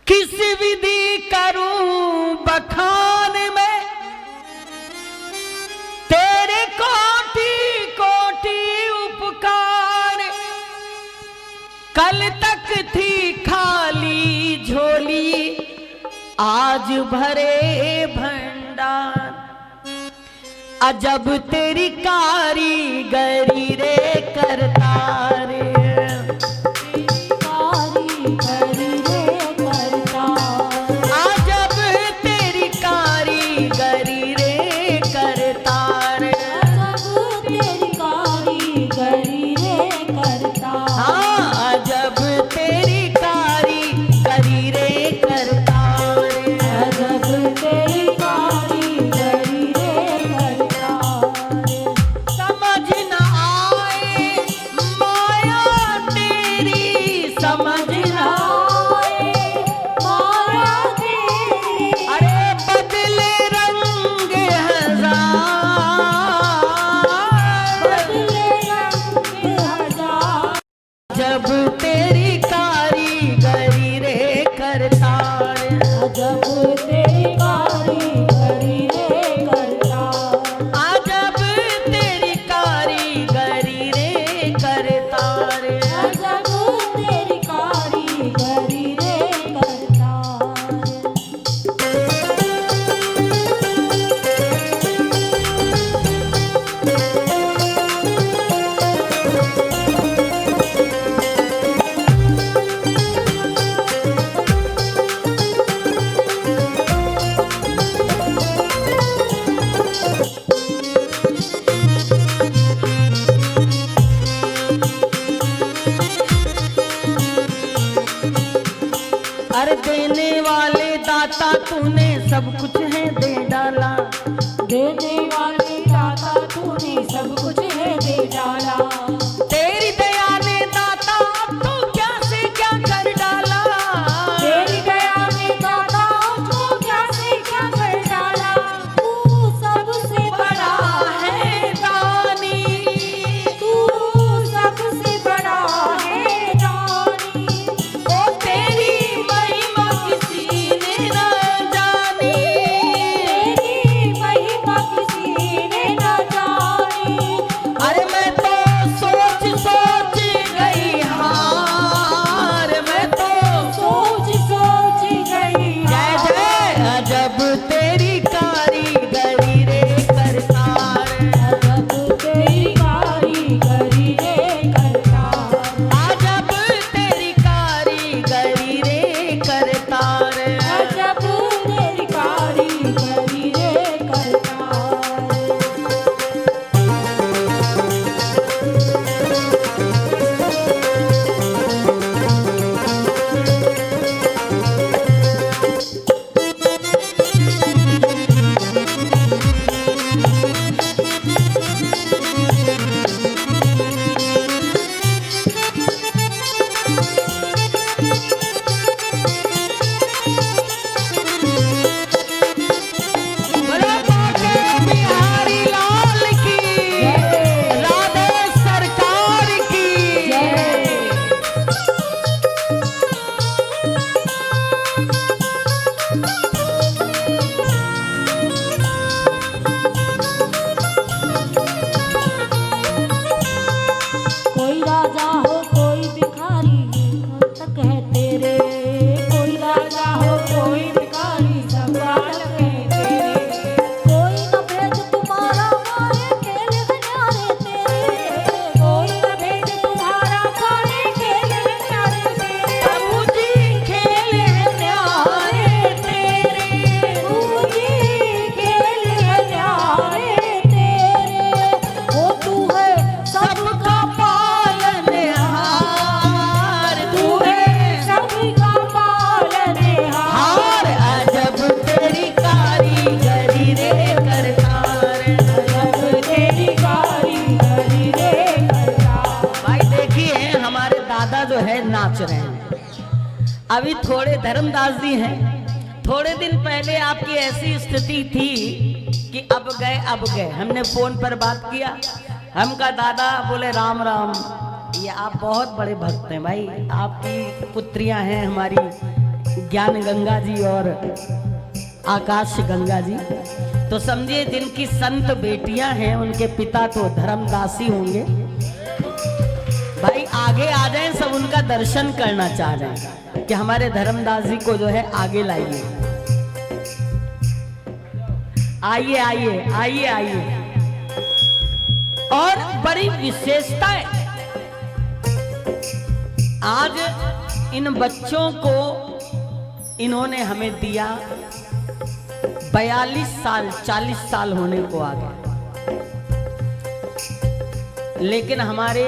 किस विधि करूं बखान में, तेरे कोटि कोटि उपकार। कल तक थी खाली झोली, आज भरे भंडार। अजब तेरी कारीगरी रे करतार, कारीगरी रे करतार। अजब तेरी कारीगरी रे करतार, अजब तेरी कारीगरी रे करतार। हाँ, अजब तेरी कारीगरी रे करतार, अजब तेरी कारीगरी रे करतार। समझ न आए माया तेरी, समझ न आए माया तेरी। अरे बदले रंग हजार, बदले रंग हजार। जब तेरी कारीगरी रे करतार, जब तेरी कारीगरी रे करतार। अजब तेरी कारीगरी रे करतार, अजब तेरी कारीगरी रे करतार। अरे देने वाले दाता तूने सब कुछ है दे डाला, देने वाले दाता तूने सब कुछ है दे डाला। तेरी दया ने दाता अब तो क्या से क्या कर डाला, तेरी दया ने दाता अब तो क्या से क्या कर डाला। तू सबसे बड़ा है दानी, तू सबसे बड़ा है दानी। ओ तेरी महिमा किसी ने न जानी, तेरी महिमा किसी ने न जानी। अरे मैं तो सोच सोच गई हार, मैं तो सोच सोच गई हार। जय जय अजब तेरी कारीगरी रे करतार, अजब तेरी कारीगरी रे करतार। अजब तेरी कारीगरी रे करतार, अजब तेरी कारीगरी रे करतार। बोलो बाके बिहारी लाल की, राधे सरकार की। कोई राजा हो कोई भिखारी तक है तेरे, कोई राजा हो कोई भिखारी सब बालक है तेरे। कोई न भेद तुम्हारा मारे खेल न्यारे तेरे, कोई न भेद तुम्हारा मारे खेल न्यारे तेरे। प्रभु जी खेल न्यारे तेरे, प्रभु जी खेल न्यारे तेरे। ओ तू है सबका पालनहार, तू है सबका पालनहार। अजब तेरी कारीगरी रे करतार, अजब तेरी कारीगरी रे करतार। भाई देखिए हमारे दादा जो है नाच रहे हैं। अभी थोड़े धर्मदास जी हैं, थोड़े दिन पहले आपकी ऐसी स्थिति थी कि अब गए। हमने फोन पर बात किया, हम का दादा बोले राम राम, ये आप बहुत बड़े भक्त हैं भाई, आपकी पुत्रियां हैं हमारी ज्ञान गंगा जी और आकाश गंगा जी। तो समझिए जिनकी संत बेटियां हैं उनके पिता तो धर्मदासी होंगे। भाई आगे आ जाएं, सब उनका दर्शन करना चाह रहे हैं कि हमारे धर्मदास जी को जो है आगे लाइए। आइए आइए आइए आइए। और बड़ी विशेषता है, आज इन बच्चों को इन्होंने हमें दिया 42 साल 40 साल होने को आ गए, लेकिन हमारे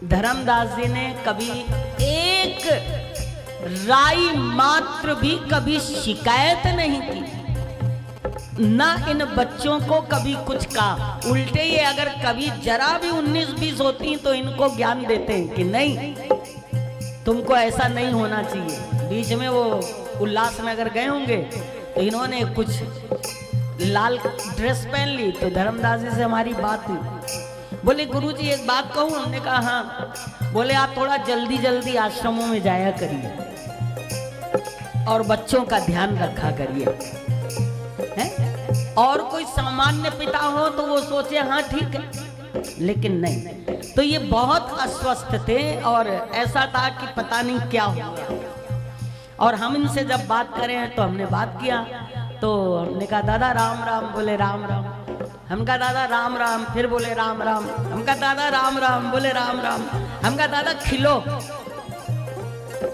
धर्मदास जी ने कभी एक राई मात्र भी कभी शिकायत नहीं की, ना इन बच्चों को कभी कुछ कहा। उल्टे ये अगर कभी जरा भी 19-20 होती तो इनको ज्ञान देते हैं कि नहीं तुमको ऐसा नहीं होना चाहिए। बीच में वो उल्लासनगर गए होंगे तो इन्होंने कुछ लाल ड्रेस पहन ली तो धर्मदास जी से हमारी बात हुई, बोले गुरुजी एक बात कहूं। हमने कहा हाँ। बोले आप थोड़ा जल्दी जल्दी आश्रमों में जाया करिए और बच्चों का ध्यान रखा करिए। और कोई सामान्य पिता हो तो वो सोचे हाँ ठीक है, लेकिन नहीं। तो ये बहुत अस्वस्थ थे और ऐसा था कि पता नहीं क्या हुआ। और हम इनसे जब बात करें तो हमने बात किया तो हमने कहा दादा राम राम। बोले राम राम। हम कहा दादा राम राम, फिर बोले राम राम। हम कहा दादा राम राम, बोले राम राम। हम कहा दादा खिलो।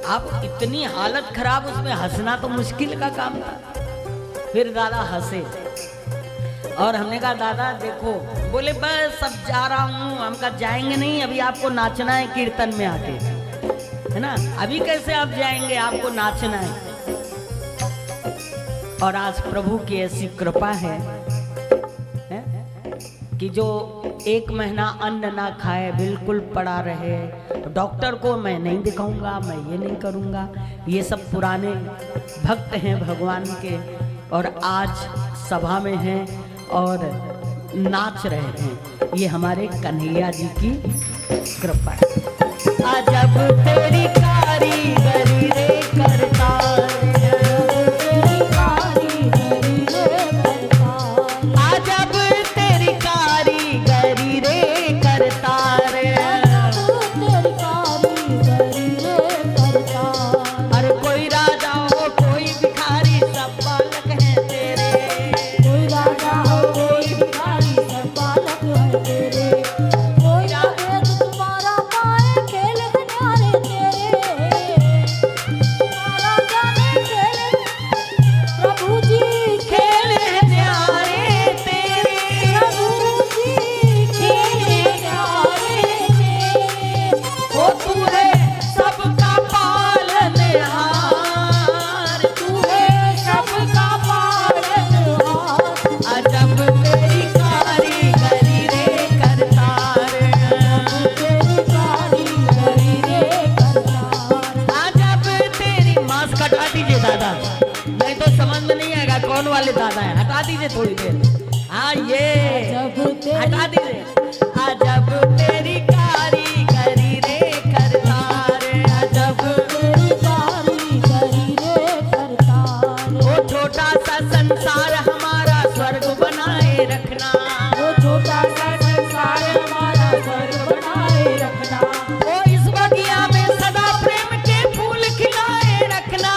अब इतनी हालत खराब, उसमें हंसना तो मुश्किल का काम था। फिर दादा हंसे और हमने कहा दादा देखो। बोले बस सब जा रहा हूँ। हम कहा जाएंगे नहीं, अभी आपको नाचना है कीर्तन में आके, है ना। अभी कैसे आप जाएंगे, आपको नाचना है। और आज प्रभु की ऐसी कृपा है कि जो 1 महीना अन्न ना खाए, बिल्कुल पड़ा रहे। डॉक्टर को मैं नहीं दिखाऊंगा, मैं ये नहीं करूंगा। ये सब पुराने भक्त हैं भगवान के और आज सभा में हैं और नाच रहे हैं। ये हमारे कन्हैया जी की कृपा है। अजब तेरी कारीगरी रे करतार, अजब तेरी कारीगरी रे करतार, अरे कोई राजा हो कोई भिखारी सब बालक हैं तेरे, कोई राजा हो कोई भिखारी सब बालक है तेरे, कोई ना वेद तुम्हारा पाए खेल न्यारे तेरे, तुम्हारा जाने खेल प्रभु जी खेल न्यारे तेरे, प्रभु जी खेल न्यारे तेरे, ओ तू है सबका पालनहार, तू है सबका पालनहार, अजब तेरी कारीगरी रे करतार, तेरी कारीगरी रे करतार। अजब तेरी। मास्क हटा दीजिए दादा, नहीं तो समझ में नहीं आएगा कौन वाले दादा है। हटा दीजिए थोड़ी देर। हाँ ये हटा दीजिए। अजब तेरी कारीगरी रे करतार, अजब तेरी कारीगरी रे करतार, वो छोटा सा संसार हमारा स्वर्ग बनाए रखना, वो छोटा सा संसार हमारा स्वर्ग बनाए रखना, वो इस बगिया में सदा प्रेम के फूल खिलाए रखना,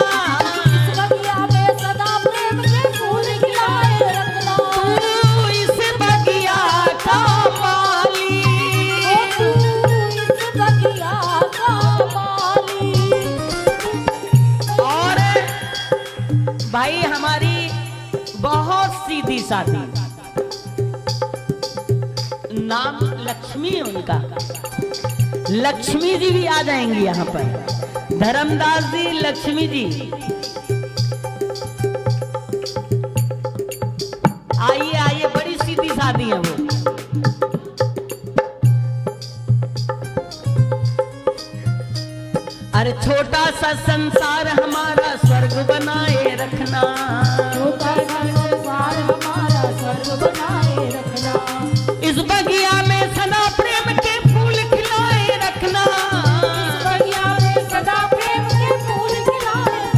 इस बगिया में सदा प्रेम के फूल खिलाए रखना, तू इस बगिया का माली, ओ तू इस बगिया का माली। और भाई हमारी बहुत सीधी सादी, नाम लक्ष्मी है उनका। लक्ष्मी जी भी आ जाएंगी यहाँ पर। धर्मदास जी, लक्ष्मी जी आइए आइए, बड़ी सीधी सादी है वो। अरे छोटा सा संसार हमारा स्वर्ग बनाए रखना, छोटा सा संसार हमारा स्वर्ग बनाए रखना, इस बगिया में सदा प्रेम के फूल खिलाए रखना, इस बगिया में सदा प्रेम के फूल खिलाए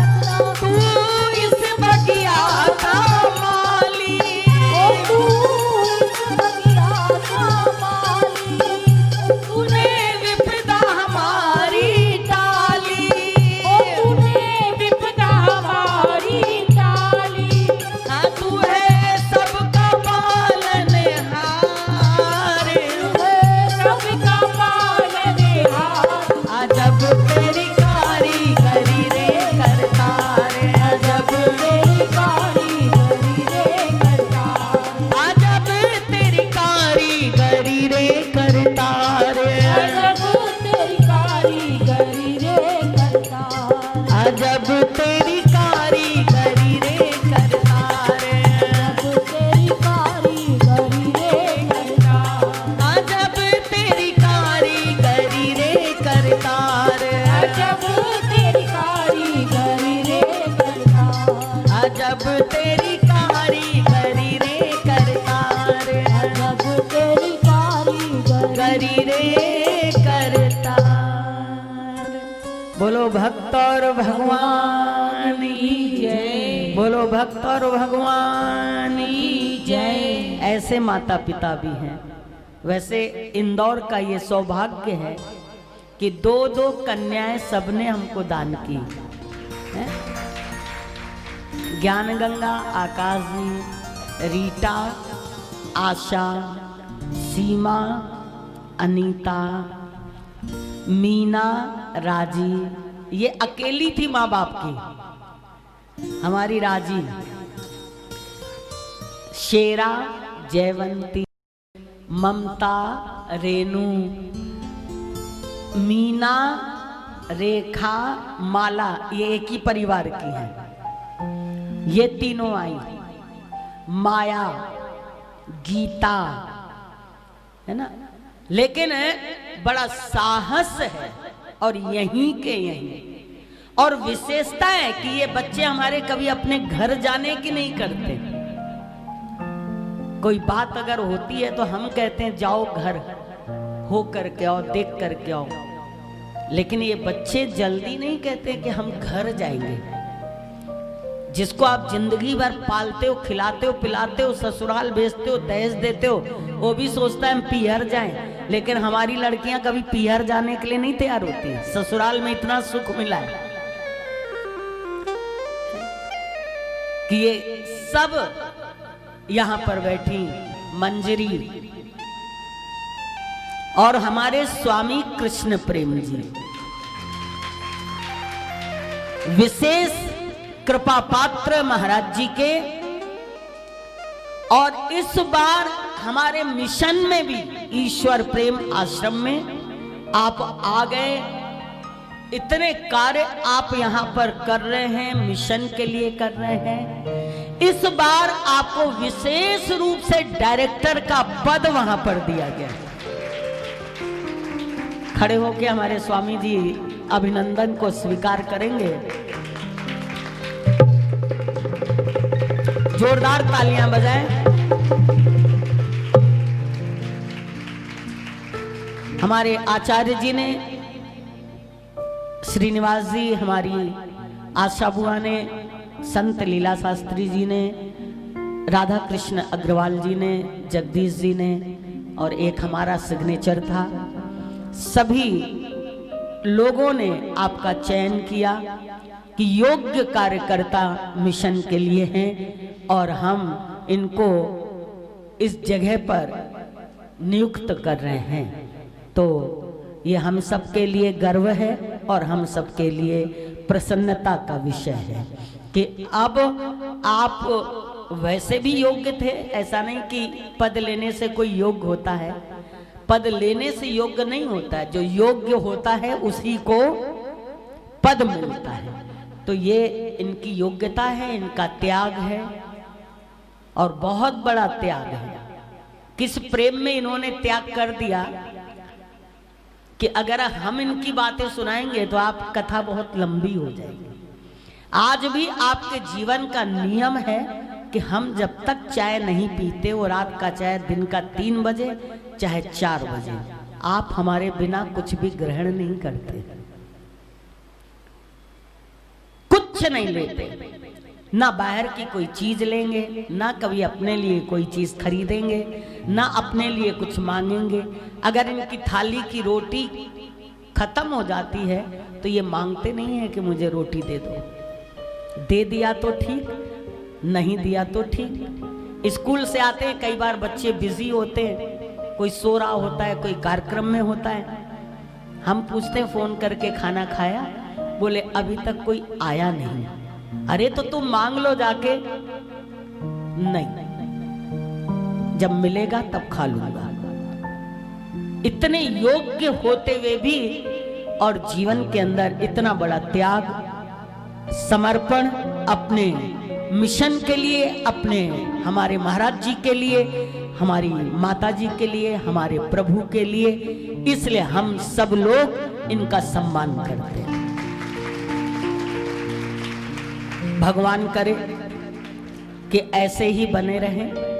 अजब तेरी कारीगरी रे करतार, जब तेरी कारीगरी रे करतार, अजब तेरी कारीगरी रे करतार, जब तेरी कारीगरी रे करतार, अजब तेरी कारीगरी रे करतार, जब तेरी कारीगरी गरी रे करतार। बोलो भक्त और भगवान की जय, बोलो भक्त और भगवान की जय। ऐसे माता पिता भी हैं। वैसे इंदौर का ये सौभाग्य है कि 2-2 कन्याएं सबने हमको दान की हैं। ज्ञान गंगा, आकाश जी, रीटा, आशा, सीमा, अनीता, मीना, राजी, ये अकेली थी माँ बाप की। हमारी राजी, शेरा, जयवंती, ममता, रेनू, मीना, रेखा, माला, ये एक ही परिवार की हैं। ये तीनों आई। माया, गीता, है ना। लेकिन बड़ा साहस है और यहीं के यहीं। और विशेषता है कि ये बच्चे हमारे कभी अपने घर जाने की नहीं करते। कोई बात अगर होती है तो हम कहते हैं जाओ घर हो करके आओ, देख करके आओ। लेकिन ये बच्चे जल्दी नहीं कहते कि हम घर जाएंगे। जिसको आप जिंदगी भर पालते हो, खिलाते हो, पिलाते हो, ससुराल भेजते हो, दहेज देते हो, वो भी सोचता है हम पीहर जाएं। लेकिन हमारी लड़कियां कभी पीहर जाने के लिए नहीं तैयार होती। ससुराल में इतना सुख मिला है कि ये सब यहां पर बैठी मंजरी और हमारे स्वामी कृष्ण प्रेम जी विशेष कृपा पात्र महाराज जी के। और इस बार हमारे मिशन में भी ईश्वर प्रेम आश्रम में आप आ गए। इतने कार्य आप यहां पर कर रहे हैं, मिशन के लिए कर रहे हैं। इस बार आपको विशेष रूप से डायरेक्टर का पद वहां पर दिया गया। खड़े होकर हमारे स्वामी जी अभिनंदन को स्वीकार करेंगे। जोरदार तालियां बजाएं। हमारे आचार्य जी ने, श्रीनिवास जी, हमारी आशा बुआ ने, संत लीला शास्त्री जी ने, राधा कृष्ण अग्रवाल जी ने, जगदीश जी ने, और एक हमारा सिग्नेचर था। सभी लोगों ने आपका चयन किया कि योग्य कार्यकर्ता मिशन के लिए हैं और हम इनको इस जगह पर नियुक्त कर रहे हैं। तो ये हम सबके लिए गर्व है और हम सबके लिए प्रसन्नता का विषय है कि अब आप वैसे भी योग्य थे। ऐसा नहीं कि पद लेने से कोई योग्य होता है, पद लेने से योग्य नहीं होता है। जो योग्य होता है उसी को पद मिलता है। तो ये इनकी योग्यता है, इनका त्याग है और बहुत बड़ा त्याग है। किस प्रेम में इन्होंने त्याग कर दिया कि अगर हम इनकी बातें सुनाएंगे तो आप कथा बहुत लंबी हो जाएगी। आज भी आपके जीवन का नियम है कि हम जब तक चाय नहीं पीते, वो रात का चाय दिन का 3 बजे चाहे 4 बजे, आप हमारे बिना कुछ भी ग्रहण नहीं करते, कुछ नहीं लेते। ना बाहर की कोई चीज लेंगे, ना कभी अपने लिए कोई चीज खरीदेंगे, ना अपने लिए कुछ मांगेंगे। अगर इनकी थाली की रोटी खत्म हो जाती है तो ये मांगते नहीं है कि मुझे रोटी दे दो। दे दिया तो ठीक, नहीं दिया तो ठीक। स्कूल से आते हैं, कई बार बच्चे बिजी होते हैं, कोई सो रहा होता है, कोई कार्यक्रम में होता है। हम पूछते हैं फोन करके खाना खाया? बोले अभी तक कोई आया नहीं। अरे तो तुम मांग लो जाके। नहीं, जब मिलेगा तब खा लूंगा। इतने योग्य होते हुए भी और जीवन के अंदर इतना बड़ा त्याग, समर्पण अपने मिशन के लिए, अपने हमारे महाराज जी के लिए, हमारी माता जी के लिए, हमारे प्रभु के लिए, इसलिए हम सब लोग इनका सम्मान करते हैं। भगवान करे कि ऐसे ही बने रहें।